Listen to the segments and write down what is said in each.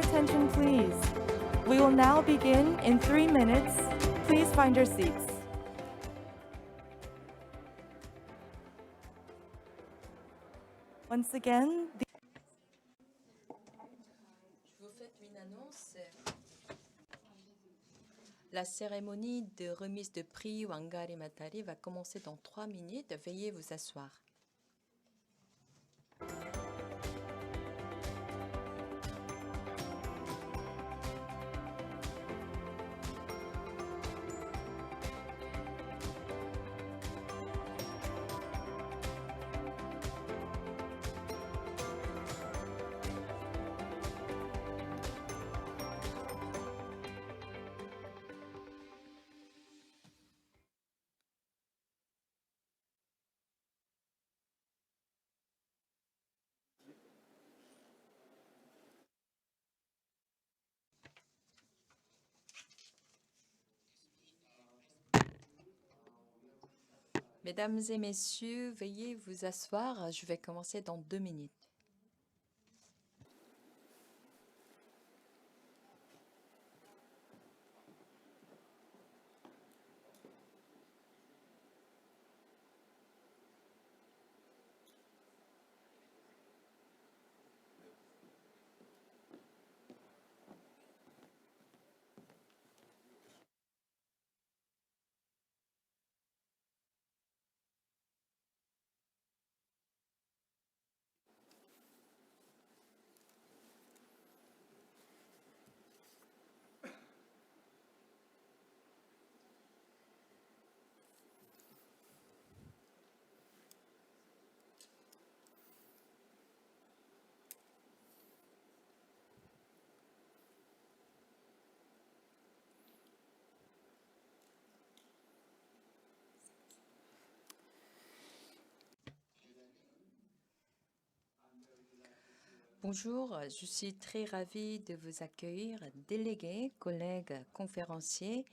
attention, please. We will now begin in 3 minutes. Please find your seats. Once again, Je vous fais une annonce. La cérémonie de remise de prix Wangari Maathai va commencer dans 3 minutes. Veuillez vous asseoir. Mesdames et messieurs, veuillez vous asseoir. Je vais commencer dans 2 minutes. Bonjour, je suis très ravie de vous accueillir, délégués, collègues, conférenciers,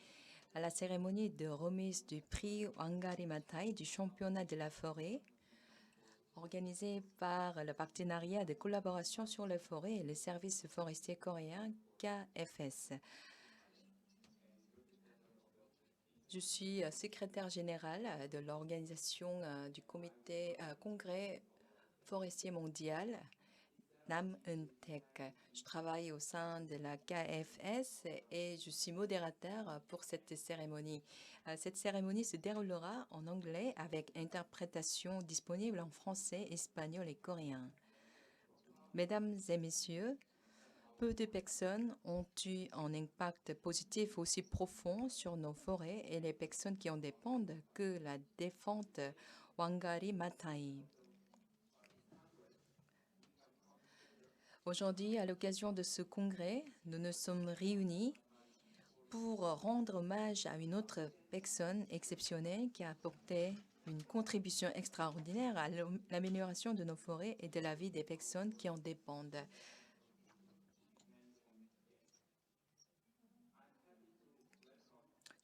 à la cérémonie de remise du prix Wangari Maathai du championnat de la forêt, organisée par le partenariat de collaboration sur les forêts et le service forestier coréen KFS. Je suis secrétaire générale de l'organisation du comité congrès forestier mondial Nam Eun Taek. Je travaille au sein de la KFS et je suis modérateur pour cette cérémonie. Cette cérémonie se déroulera en anglais avec interprétation disponible en français, espagnol et coréen. Mesdames et messieurs, peu de personnes ont eu un impact positif aussi profond sur nos forêts et les personnes qui en dépendent que la défunte Wangari Maathai. Aujourd'hui, à l'occasion de ce congrès, nous nous sommes réunis pour rendre hommage à une autre personne exceptionnelle qui a apporté une contribution extraordinaire à l'amélioration de nos forêts et de la vie des personnes qui en dépendent.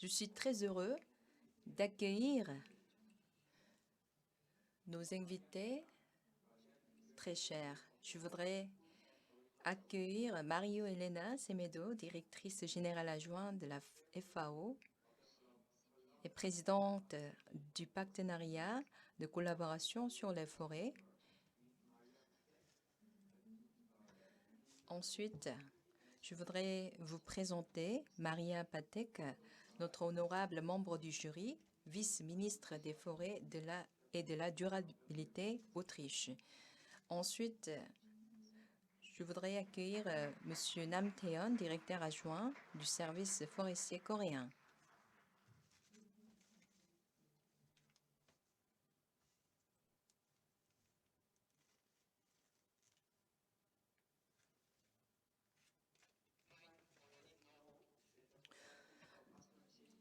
Je suis très heureux d'accueillir nos invités très chers. Je voudrais accueillir Mario Elena Semedo, directrice générale adjointe de la FAO et présidente du partenariat de collaboration sur les forêts. Ensuite, je voudrais vous présenter Maria Patek, notre honorable membre du jury, vice-ministre des Forêts et de la durabilité Autriche. Ensuite, je voudrais accueillir M. Nam Taeon, directeur adjoint du service forestier coréen.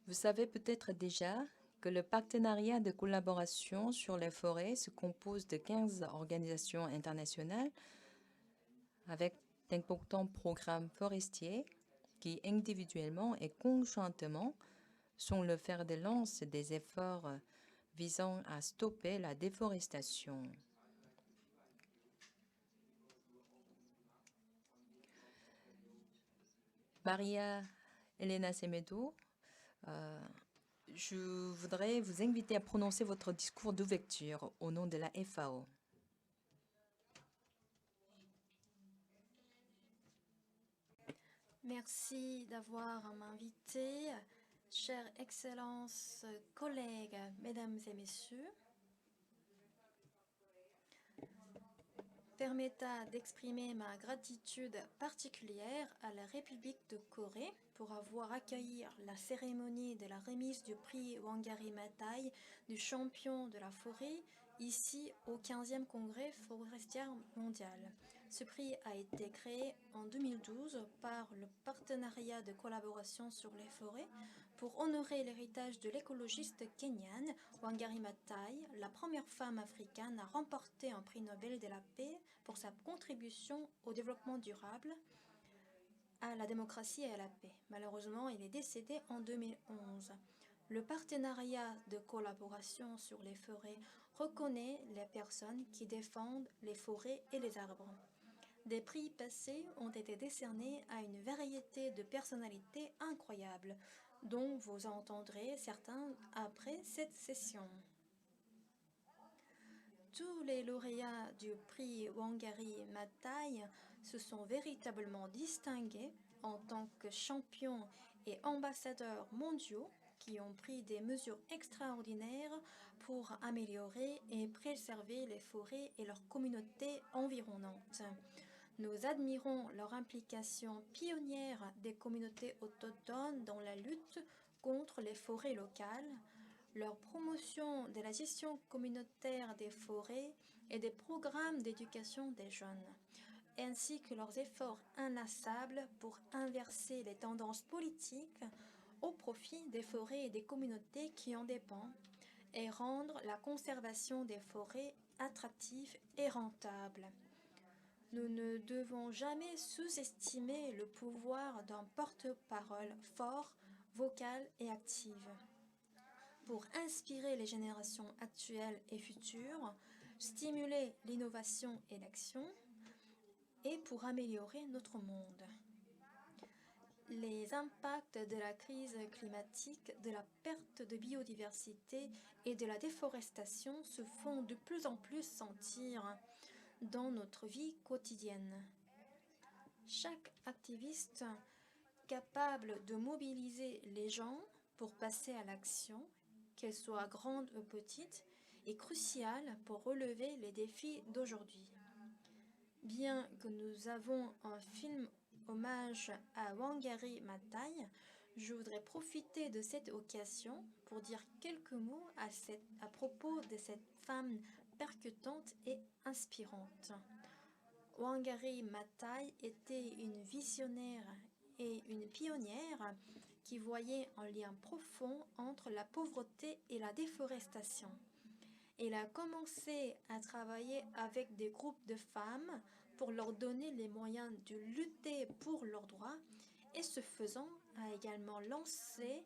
Vous savez peut-être déjà que le partenariat de collaboration sur les forêts se compose de 15 organisations internationales avec d'importants programmes forestiers qui individuellement et conjointement sont le fer de lance des efforts visant à stopper la déforestation. Maria Elena Semedo, je voudrais vous inviter à prononcer votre discours d'ouverture au nom de la FAO. Merci d'avoir m'invité, chères excellences, collègues, mesdames et messieurs. Permettez d'exprimer ma gratitude particulière à la République de Corée pour avoir accueilli la cérémonie de la remise du prix Wangari Maathai du champion de la forêt ici au 15e congrès forestier mondial. Ce prix a été créé en 2012 par le partenariat de collaboration sur les forêts pour honorer l'héritage de l'écologiste kenyane Wangari Maathai, la première femme africaine à remporter un prix Nobel de la paix pour sa contribution au développement durable, à la démocratie et à la paix. Malheureusement, il est décédé en 2011. Le partenariat de collaboration sur les forêts reconnaît les personnes qui défendent les forêts et les arbres. Des prix passés ont été décernés à une variété de personnalités incroyables, dont vous entendrez certains après cette session. Tous les lauréats du prix Wangari Maathai se sont véritablement distingués en tant que champions et ambassadeurs mondiaux qui ont pris des mesures extraordinaires pour améliorer et préserver les forêts et leurs communautés environnantes. Nous admirons leur implication pionnière des communautés autochtones dans la lutte contre les forêts locales, leur promotion de la gestion communautaire des forêts et des programmes d'éducation des jeunes, ainsi que leurs efforts inlassables pour inverser les tendances politiques au profit des forêts et des communautés qui en dépendent et rendre la conservation des forêts attractive et rentable. Nous ne devons jamais sous-estimer le pouvoir d'un porte-parole fort, vocal et actif. Pour inspirer les générations actuelles et futures, stimuler l'innovation et l'action, et pour améliorer notre monde. Les impacts de la crise climatique, de la perte de biodiversité et de la déforestation se font de plus en plus sentir dans notre vie quotidienne. Chaque activiste capable de mobiliser les gens pour passer à l'action, qu'elle soit grande ou petite, est crucial pour relever les défis d'aujourd'hui. Bien que nous avons un film hommage à Wangari Maathai, je voudrais profiter de cette occasion pour dire quelques mots à propos de cette femme percutante et inspirante. Wangari Maathai était une visionnaire et une pionnière qui voyait un lien profond entre la pauvreté et la déforestation. Elle a commencé à travailler avec des groupes de femmes pour leur donner les moyens de lutter pour leurs droits et ce faisant a également lancé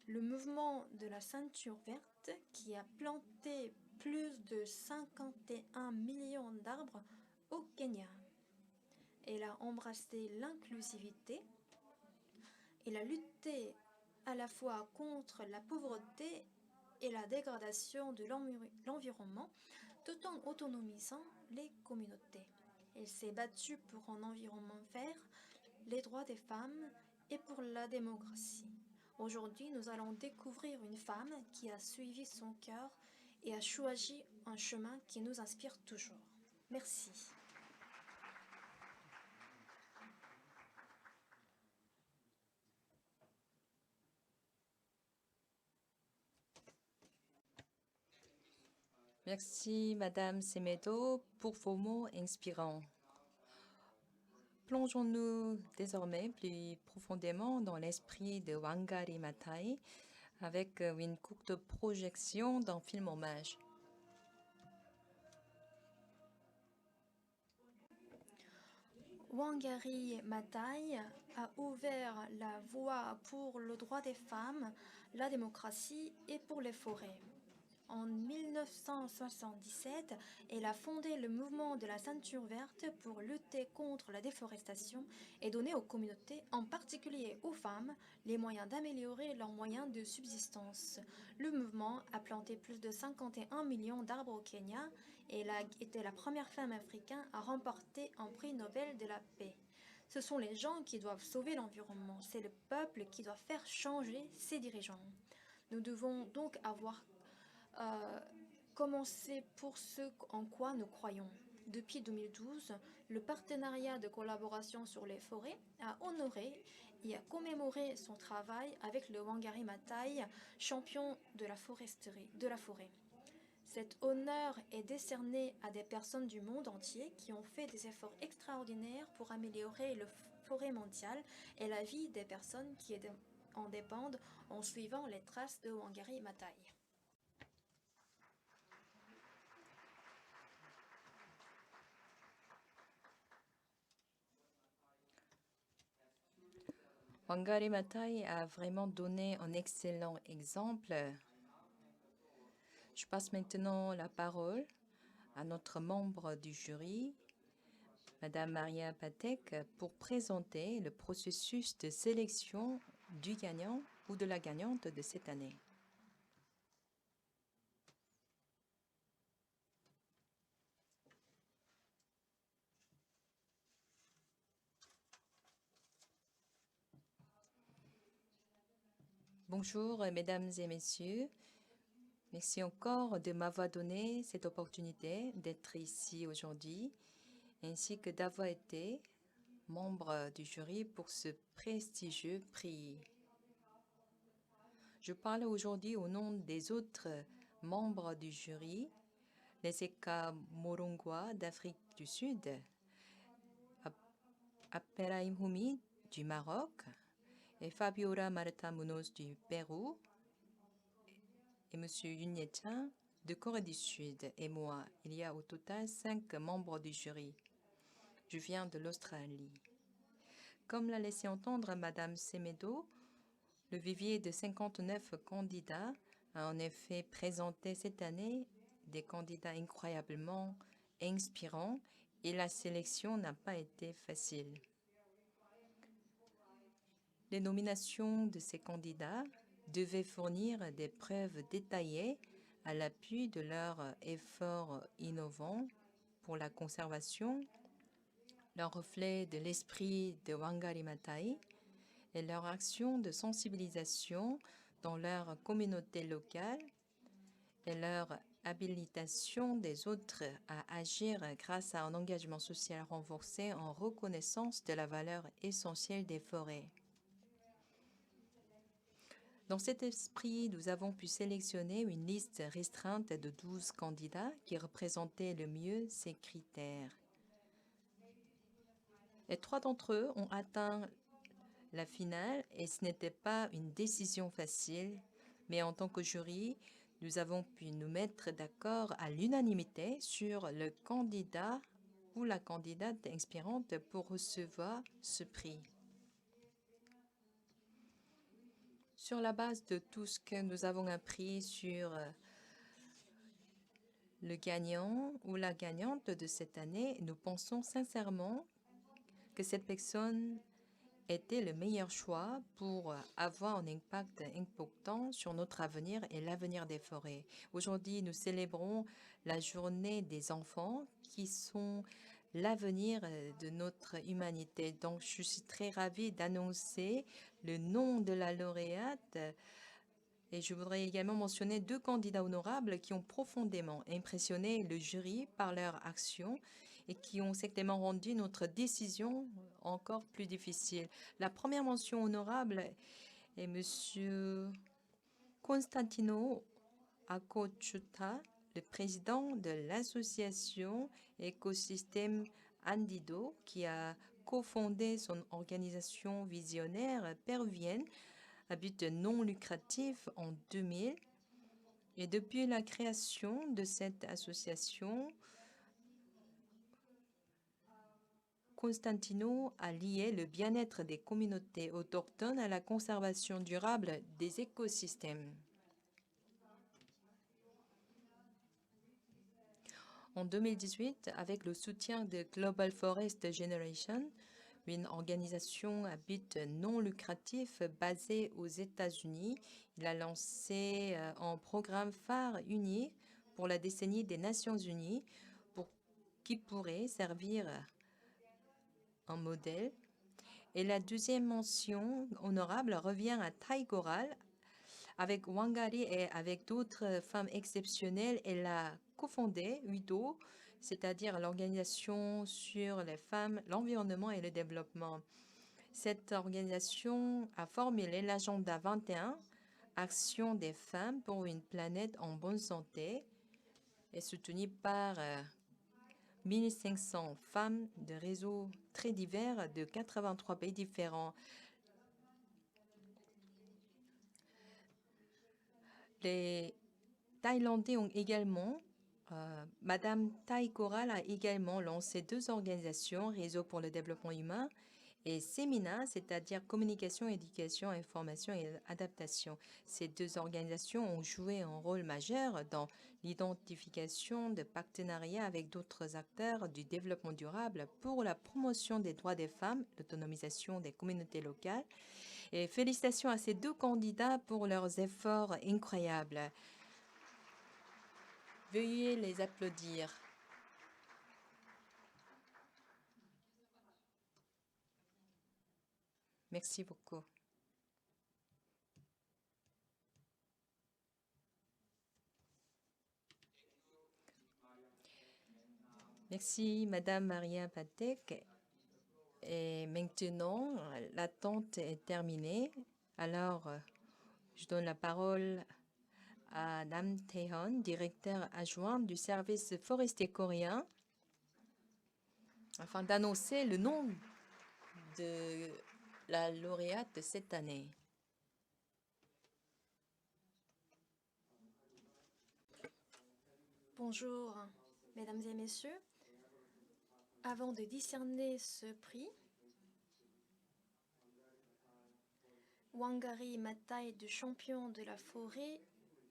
le mouvement de la ceinture verte qui a planté plus de 51 millions d'arbres au Kenya. Elle a embrassé l'inclusivité. Elle a lutté à la fois contre la pauvreté et la dégradation de l'environnement, tout en autonomisant les communautés. Elle s'est battue pour un environnement vert, les droits des femmes et pour la démocratie. Aujourd'hui, nous allons découvrir une femme qui a suivi son cœur et a choisi un chemin qui nous inspire toujours. Merci. Merci, Madame Semedo, pour vos mots inspirants. Plongeons-nous désormais plus profondément dans l'esprit de Wangari Maathai avec une courte projection d'un film hommage. Wangari Maathai a ouvert la voie pour le droit des femmes, la démocratie et pour les forêts. En 1977, elle a fondé le mouvement de la ceinture verte pour lutter contre la déforestation et donner aux communautés, en particulier aux femmes, les moyens d'améliorer leurs moyens de subsistance. Le mouvement a planté plus de 51 millions d'arbres au Kenya et elle a été la première femme africaine à remporter un prix Nobel de la paix. Ce sont les gens qui doivent sauver l'environnement, c'est le peuple qui doit faire changer ses dirigeants. Nous devons donc avoir commencé pour ce en quoi nous croyons. Depuis 2012, le partenariat de collaboration sur les forêts a honoré et a commémoré son travail avec le Wangari Maathai, champion de la forêt. Cet honneur est décerné à des personnes du monde entier qui ont fait des efforts extraordinaires pour améliorer le forêt mondiale et la vie des personnes qui en dépendent en suivant les traces de Wangari Maathai. Wangari Maathai a vraiment donné un excellent exemple. Je passe maintenant la parole à notre membre du jury, Madame Maria Patek, pour présenter le processus de sélection du gagnant ou de la gagnante de cette année. Bonjour, mesdames et messieurs. Merci encore de m'avoir donné cette opportunité d'être ici aujourd'hui, ainsi que d'avoir été membre du jury pour ce prestigieux prix. Je parle aujourd'hui au nom des autres membres du jury, les Eka Morongwa d'Afrique du Sud, Abderrahim Houmi du Maroc et Fabiola Marta Munoz du Pérou et M. Yun Ye-chan de Corée du Sud et moi. Il y a au total 5 membres du jury. Je viens de l'Australie. Comme l'a laissé entendre Madame Semedo, le vivier de 59 candidats a en effet présenté cette année des candidats incroyablement inspirants et la sélection n'a pas été facile. Les nominations de ces candidats devaient fournir des preuves détaillées à l'appui de leurs efforts innovants pour la conservation, leur reflet de l'esprit de Wangari Maathai et leur action de sensibilisation dans leur communauté locale et leur habilitation des autres à agir grâce à un engagement social renforcé en reconnaissance de la valeur essentielle des forêts. Dans cet esprit, nous avons pu sélectionner une liste restreinte de 12 candidats qui représentaient le mieux ces critères. Et 3 d'entre eux ont atteint la finale et ce n'était pas une décision facile, mais en tant que jury, nous avons pu nous mettre d'accord à l'unanimité sur le candidat ou la candidate inspirante pour recevoir ce prix. Sur la base de tout ce que nous avons appris sur le gagnant ou la gagnante de cette année, nous pensons sincèrement que cette personne était le meilleur choix pour avoir un impact important sur notre avenir et l'avenir des forêts. Aujourd'hui, nous célébrons la journée des enfants qui sont l'avenir de notre humanité. Donc, je suis très ravie d'annoncer le nom de la lauréate. Et je voudrais également mentionner 2 candidats honorables qui ont profondément impressionné le jury par leur action et qui ont certainement rendu notre décision encore plus difficile. La première mention honorable est M. Constantino Akochuta, le président de l'association Écosystème Andido, qui a cofondé son organisation visionnaire péruvienne à but non lucratif en 2000. Et depuis la création de cette association, Constantino a lié le bien-être des communautés autochtones à la conservation durable des écosystèmes. En 2018, avec le soutien de Global Forest Generation, une organisation à but non lucratif basée aux États-Unis, il a lancé un programme phare unique pour la décennie des Nations Unies qui pourrait servir un modèle. Et la deuxième mention honorable revient à Thai Coral. Avec Wangari et avec d'autres femmes exceptionnelles, elle a cofondé UIDO, c'est-à-dire l'Organisation sur les femmes, l'environnement et le développement. Cette organisation a formulé l'agenda 21, Action des femmes pour une planète en bonne santé, et soutenue par 1500 femmes de réseaux très divers de 83 pays différents. Les Thaïlandais ont également, Madame Thai Coral a également lancé 2 organisations, Réseau pour le développement humain et Sémina, c'est-à-dire communication, éducation, information et adaptation. Ces 2 organisations ont joué un rôle majeur dans l'identification de partenariats avec d'autres acteurs du développement durable pour la promotion des droits des femmes, l'autonomisation des communautés locales. Et félicitations à ces 2 candidats pour leurs efforts incroyables. Veuillez les applaudir. Merci beaucoup. Merci, Madame Maria Patek. Et maintenant, l'attente est terminée. Alors, je donne la parole à Nam Tae-hon, directeur adjoint du service forestier coréen, afin d'annoncer le nom de la lauréate de cette année. Bonjour, mesdames et messieurs. Avant de décerner ce prix, Wangari Maathai du champion de la forêt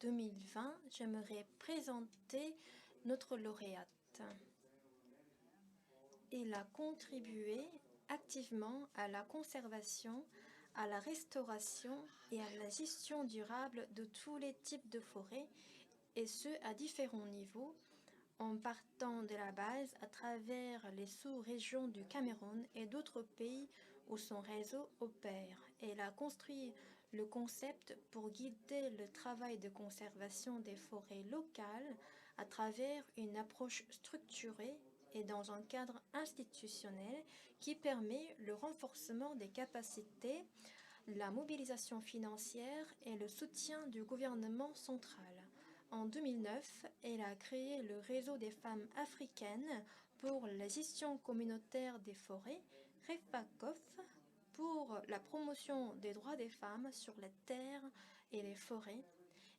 2020, j'aimerais présenter notre lauréate. Elle a contribué activement à la conservation, à la restauration et à la gestion durable de tous les types de forêts, et ce à différents niveaux, en partant de la base à travers les sous-régions du Cameroun et d'autres pays où son réseau opère. Elle a construit le concept pour guider le travail de conservation des forêts locales à travers une approche structurée et dans un cadre institutionnel qui permet le renforcement des capacités, la mobilisation financière et le soutien du gouvernement central. En 2009, elle a créé le réseau des femmes africaines pour la gestion communautaire des forêts, REFACOF, pour la promotion des droits des femmes sur les terres et les forêts.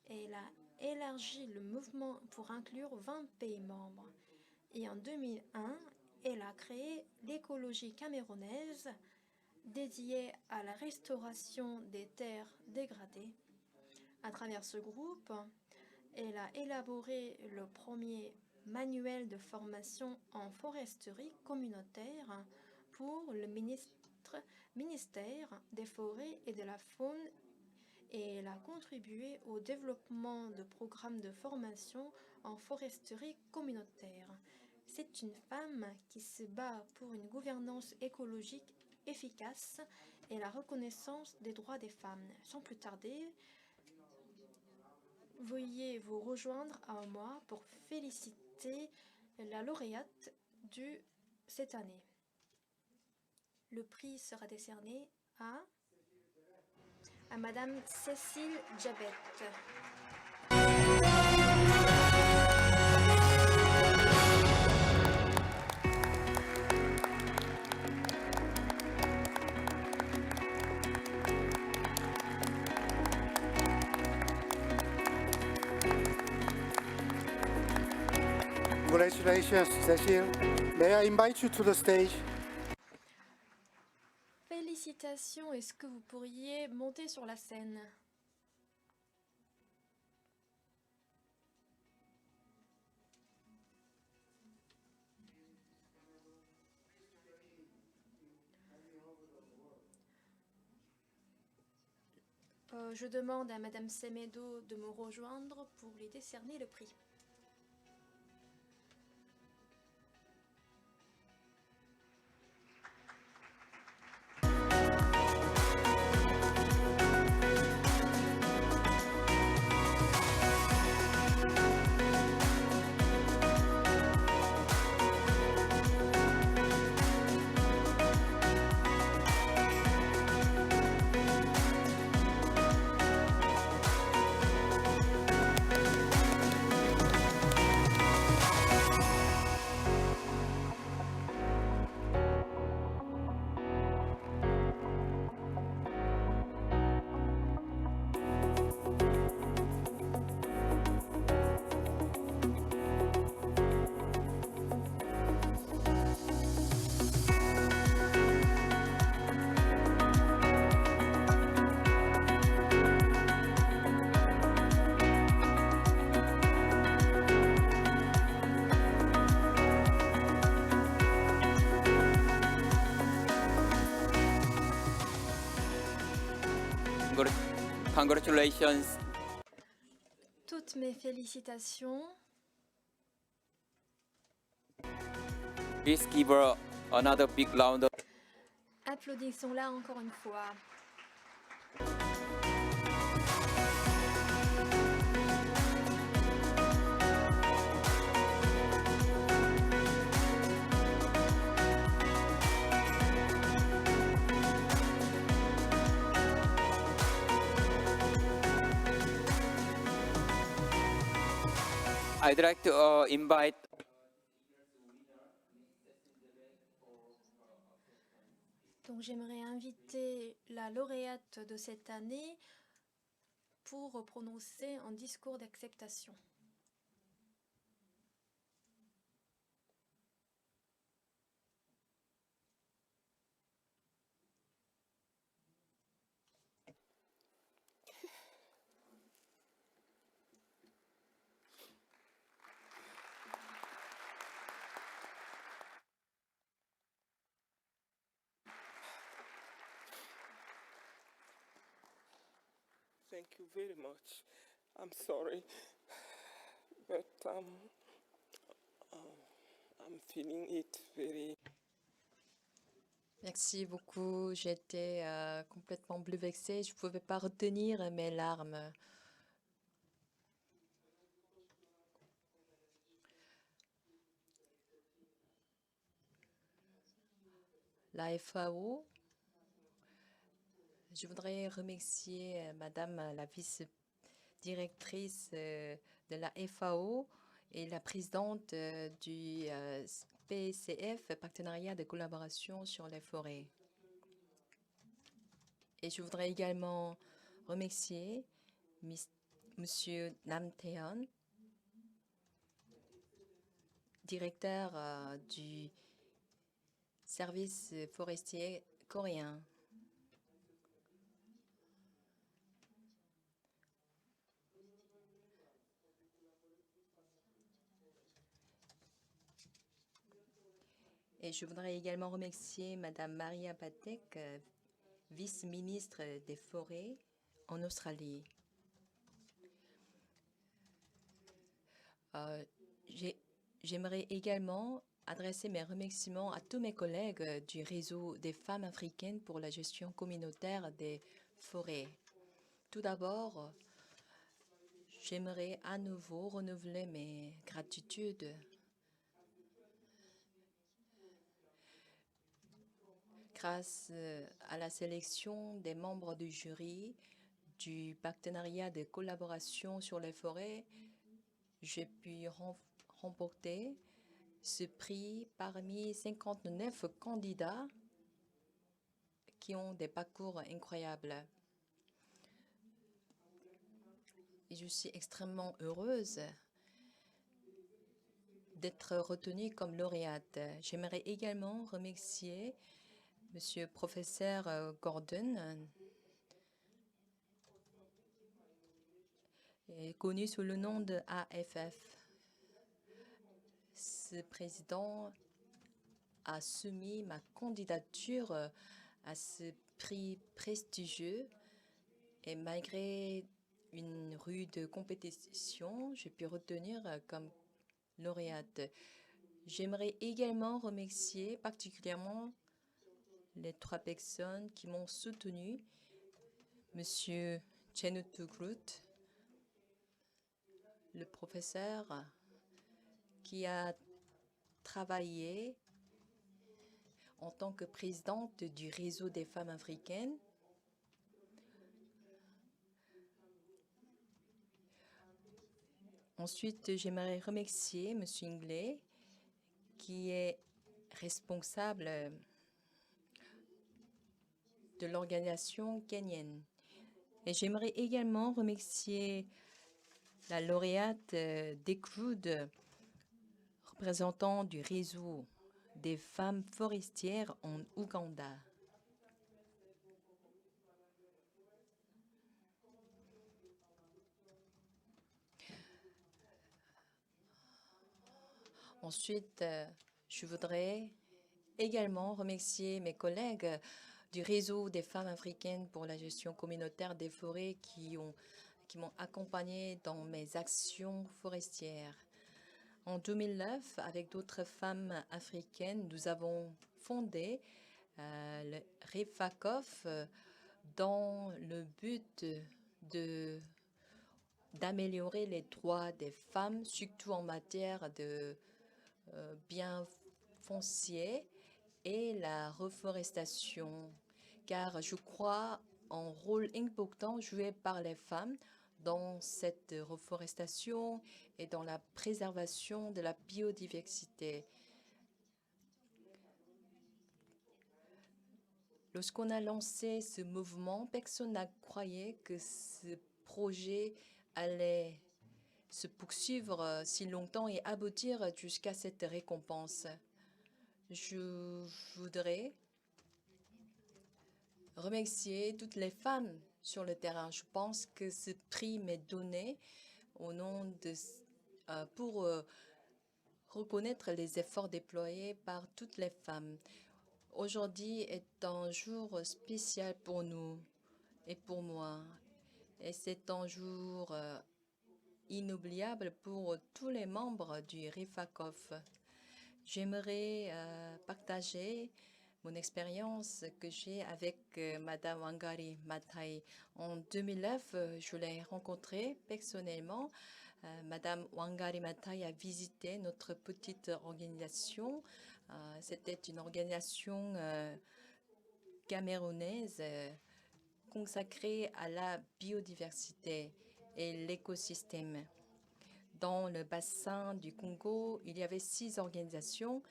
Elle a élargi le mouvement pour inclure 20 pays membres. Et en 2001, elle a créé l'écologie camerounaise dédiée à la restauration des terres dégradées. À travers ce groupe, elle a élaboré le premier manuel de formation en foresterie communautaire pour le ministère des Forêts et de la Faune, et elle a contribué au développement de programmes de formation en foresterie communautaire. C'est une femme qui se bat pour une gouvernance écologique efficace et la reconnaissance des droits des femmes. Sans plus tarder, veuillez vous rejoindre à moi pour féliciter la lauréate de cette année. Le prix sera décerné à Madame Cécile Djabet. Congratulations, Cécile. May I invite you to the stage? Félicitations, est-ce que vous pourriez monter sur la scène? Je demande à Madame Semedo de me rejoindre pour lui décerner le prix. Congratulations. Toutes mes félicitations. Please give her another big round of Applaudissons-la encore une fois. I'd like to invite Donc j'aimerais inviter la lauréate de cette année pour prononcer un discours d'acceptation. Thank you very much. I'm sorry, but I'm feeling it very. Merci beaucoup. J'étais complètement bouleversée. Je ne pouvais pas retenir mes larmes. La FAO, je voudrais remercier Madame la vice-directrice de la FAO et la présidente du PCF, Partenariat de collaboration sur les forêts. Et je voudrais également remercier Monsieur Nam Tae-yeon, directeur du service forestier coréen. Et je voudrais également remercier Madame Maria Patek, vice-ministre des Forêts en Australie. J'aimerais également adresser mes remerciements à tous mes collègues du réseau des femmes africaines pour la gestion communautaire des forêts. Tout d'abord, j'aimerais à nouveau renouveler mes gratitudes grâce à la sélection des membres du jury du partenariat de collaboration sur les forêts. J'ai pu remporter ce prix parmi 59 candidats qui ont des parcours incroyables. Et je suis extrêmement heureuse d'être retenue comme lauréate. J'aimerais également remercier Monsieur professeur Gordon, connu sous le nom de AFF. Ce président a soumis ma candidature à ce prix prestigieux Et malgré une rude compétition, j'ai pu retenir comme lauréate. J'aimerais également remercier particulièrement les 3 personnes qui m'ont soutenu. Monsieur Chenutu Groot, le professeur qui a travaillé en tant que présidente du réseau des femmes africaines. Ensuite, j'aimerais remercier M. Inglé, qui est responsable de l'organisation kenyenne. Et j'aimerais également remercier la lauréate Dekroud, représentant du réseau des femmes forestières en Ouganda. Ensuite, je voudrais également remercier mes collègues du réseau des femmes africaines pour la gestion communautaire des forêts qui m'ont accompagnée dans mes actions forestières. En 2009, avec d'autres femmes africaines, nous avons fondé le REFACOF dans le but d'améliorer les droits des femmes, surtout en matière de biens fonciers et la reforestation, car je crois en rôle important joué par les femmes dans cette reforestation et dans la préservation de la biodiversité. Lorsqu'on a lancé ce mouvement, personne n'a croyé que ce projet allait se poursuivre si longtemps et aboutir jusqu'à cette récompense. Je voudrais remercier toutes les femmes sur le terrain. Je pense que ce prix m'est donné au nom de, pour reconnaître les efforts déployés par toutes les femmes. Aujourd'hui est un jour spécial pour nous et pour moi. Et c'est un jour inoubliable pour tous les membres du REFACOF. J'aimerais partager mon expérience que j'ai avec Madame Wangari Maathai. En 2009, je l'ai rencontrée personnellement. Madame Wangari Maathai a visité notre petite organisation. C'était une organisation camerounaise consacrée à la biodiversité et l'écosystème. Dans le bassin du Congo, il y avait 6 organisations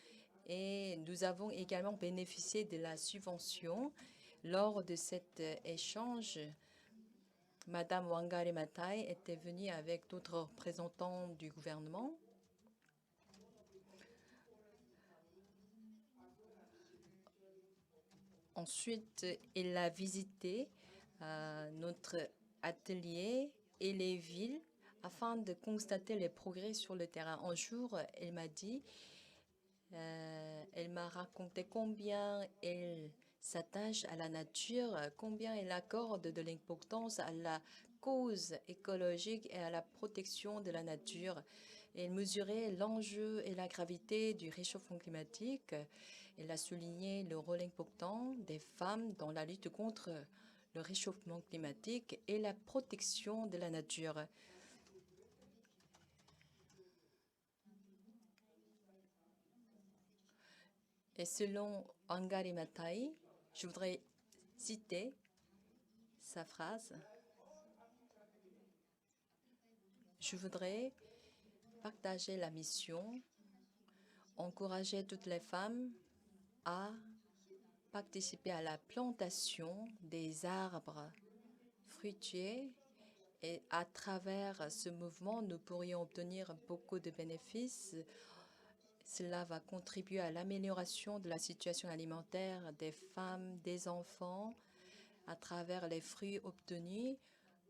et nous avons également bénéficié de la subvention. Lors de cet échange, Madame Wangari Maathai était venue avec d'autres représentants du gouvernement. Ensuite, elle a visité notre atelier et les villes afin de constater les progrès sur le terrain. Un jour, elle m'a dit, elle m'a raconté combien elle s'attache à la nature, combien elle accorde de l'importance à la cause écologique et à la protection de la nature. Elle mesurait l'enjeu et la gravité du réchauffement climatique. Elle a souligné le rôle important des femmes dans la lutte contre le réchauffement climatique et la protection de la nature. Et selon Wangari Maathai, je voudrais citer sa phrase. Je voudrais partager la mission, encourager toutes les femmes à participer à la plantation des arbres fruitiers et à travers ce mouvement, nous pourrions obtenir beaucoup de bénéfices. Cela va contribuer à l'amélioration de la situation alimentaire des femmes, des enfants. À travers les fruits obtenus,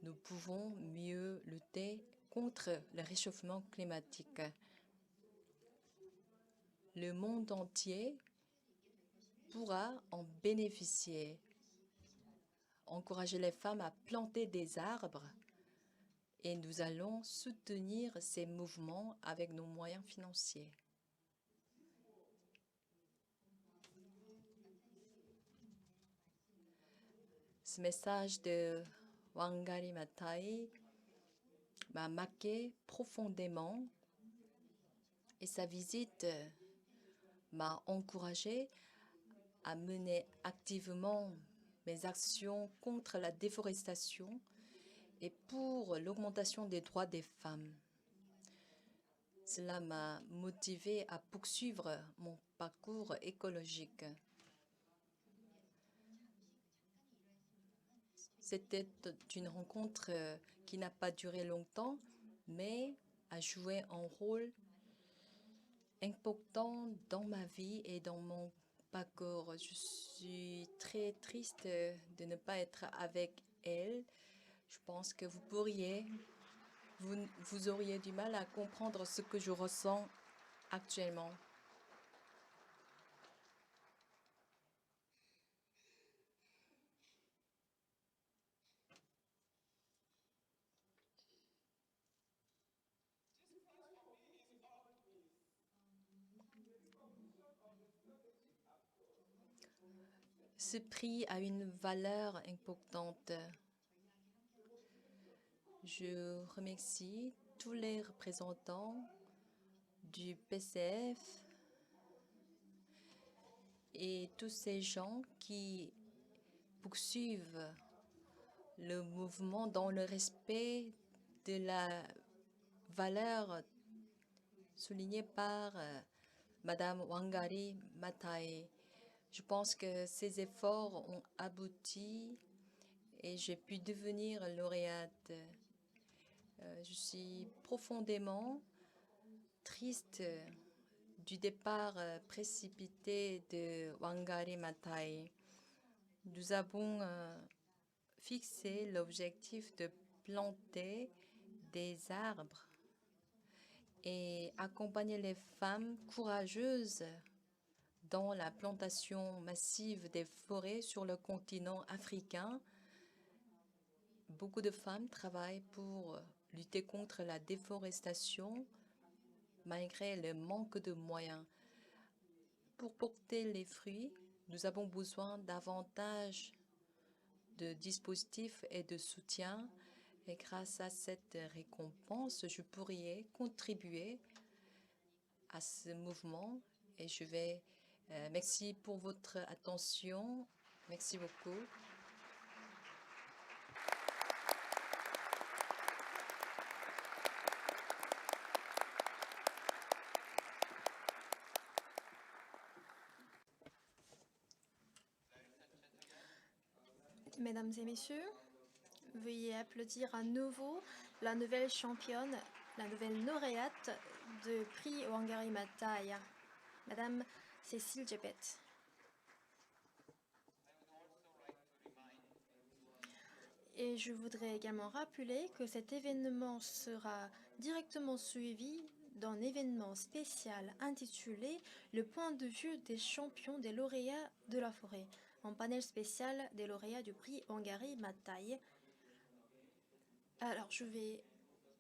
nous pouvons mieux lutter contre le réchauffement climatique. Le monde entier pourra en bénéficier. encourager les femmes à planter des arbres et nous allons soutenir ces mouvements avec nos moyens financiers. Ce message de Wangari Maathai m'a marqué profondément et sa visite m'a encouragé à mener activement mes actions contre la déforestation et pour l'augmentation des droits des femmes. Cela m'a motivé à poursuivre mon parcours écologique. C'était une rencontre qui n'a pas duré longtemps, mais a joué un rôle important dans ma vie et dans mon parcours. Je suis très triste de ne pas être avec elle. Je pense que vous auriez du mal à comprendre ce que je ressens actuellement. Ce prix a une valeur importante. Je remercie tous les représentants du PCF et tous ces gens qui poursuivent le mouvement dans le respect de la valeur soulignée par Madame Wangari Maathai. Je pense que ces efforts ont abouti et j'ai pu devenir lauréate. Je suis profondément triste du départ précipité de Wangari Maathai. Nous avons fixé l'objectif de planter des arbres et accompagner les femmes courageuses dans la plantation massive des forêts sur le continent africain. Beaucoup de femmes travaillent pour lutter contre la déforestation malgré le manque de moyens. Pour porter les fruits, nous avons besoin davantage de dispositifs et de soutien. Et grâce à cette récompense, je pourrais contribuer à ce mouvement. Et je vais merci pour votre attention. Merci beaucoup. Mesdames et messieurs, veuillez applaudir à nouveau la nouvelle championne, la nouvelle lauréate de prix Wangari Maathai, Madame Cécile Djepet. Et je voudrais également rappeler que cet événement sera directement suivi d'un événement spécial intitulé « Le point de vue des champions des lauréats de la forêt », un panel spécial des lauréats du prix Wangari Maathai. Alors, je vais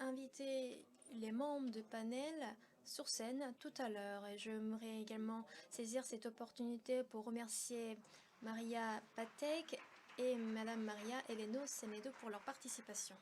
inviter les membres du panel sur scène tout à l'heure et j'aimerais également saisir cette opportunité pour remercier Maria Patek et Madame Maria Eleno Semedo pour leur participation.